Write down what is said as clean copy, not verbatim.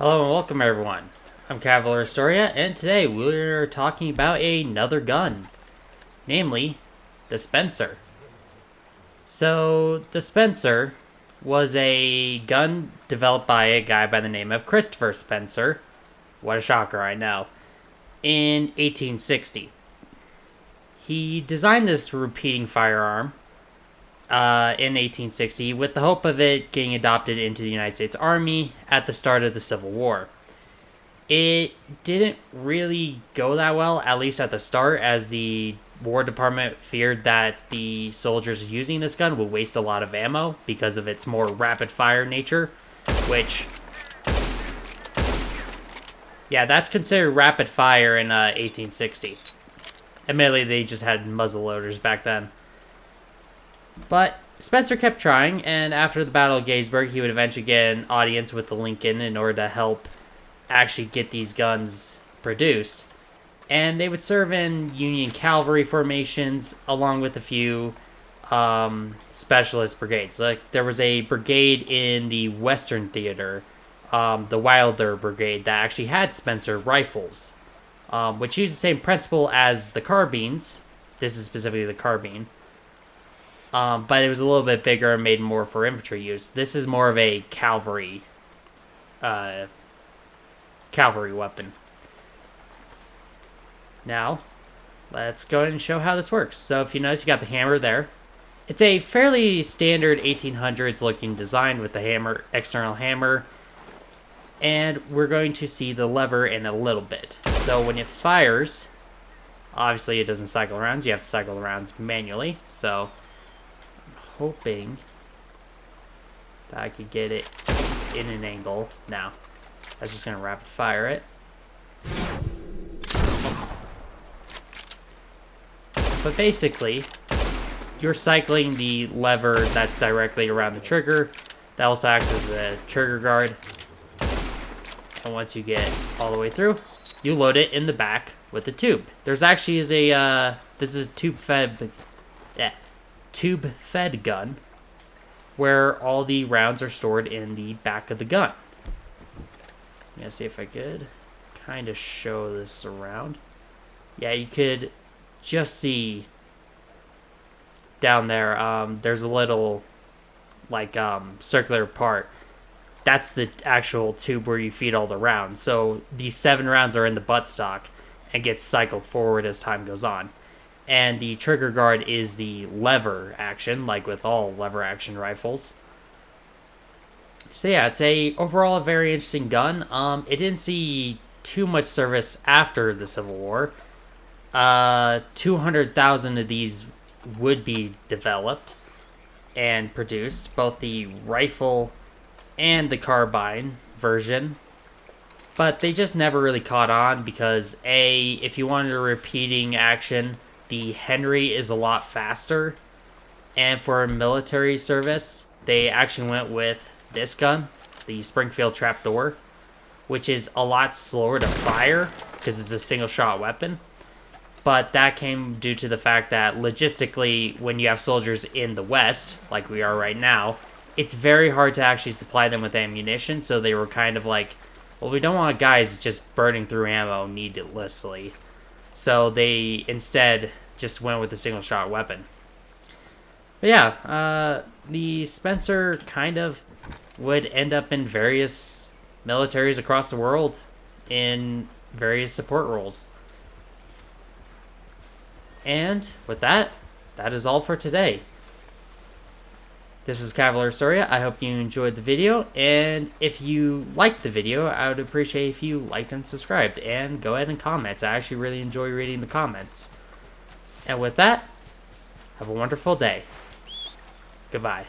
Hello and welcome everyone. I'm Cavalier Astoria, and today we're talking about another gun, namely the Spencer. So, the Spencer was a gun developed by a guy by the name of Christopher Spencer. What a shocker, I know. In 1860. He designed this repeating firearm in 1860 with the hope of it getting adopted into the United States Army at the start of the Civil War. It didn't really go that well, at least at the start, as the War Department feared that the soldiers using this gun would waste a lot of ammo because of its more rapid fire nature, which, yeah, that's considered rapid fire in 1860. Admittedly, they just had muzzle loaders back then. But Spencer kept trying, and after the Battle of Gettysburg, he would eventually get an audience with the Lincoln in order to help actually get these guns produced. And they would serve in Union cavalry formations, along with a few specialist brigades. Like, there was a brigade in the Western Theater, the Wilder Brigade, that actually had Spencer Rifles, which used the same principle as the carbines. This is specifically the carbine. But it was a little bit bigger and made more for infantry use. This is more of a cavalry weapon. Now, let's go ahead and show how this works. So if you notice, you got the hammer there. It's a fairly standard 1800s looking design with the hammer, external hammer. And we're going to see the lever in a little bit. So when it fires, obviously it doesn't cycle rounds. You have to cycle the rounds manually. So hoping that I could get it in an angle. Now, I was just going to rapid fire it. But basically, you're cycling the lever that's directly around the trigger. That also acts as the trigger guard. And once you get all the way through, you load it in the back with the tube. There's actually this is a tube-fed gun, where all the rounds are stored in the back of the gun. I'm gonna see if I could kind of show this around. Yeah, you could just see down there, there's a little, like, circular part. That's the actual tube where you feed all the rounds. So these 7 rounds are in the buttstock and gets cycled forward as time goes on. And the trigger guard is the lever action, like with all lever action rifles. So yeah, it's overall a very interesting gun. It didn't see too much service after the Civil War. 200,000 of these would be developed and produced, both the rifle and the carbine version. But they just never really caught on because, if you wanted a repeating action, the Henry is a lot faster. And for military service, they actually went with this gun, the Springfield Trapdoor, which is a lot slower to fire because it's a single shot weapon. But that came due to the fact that logistically, when you have soldiers in the West, like we are right now, it's very hard to actually supply them with ammunition. So they were kind of like, well, we don't want guys just burning through ammo needlessly. So they instead just went with a single shot weapon. But yeah, the Spencer kind of would end up in various militaries across the world in various support roles. And with that, that is all for today. This is Cavalier Astoria. I hope you enjoyed the video, and if you liked the video, I would appreciate if you liked and subscribed, and go ahead and comment. I actually really enjoy reading the comments. And with that, have a wonderful day. Goodbye.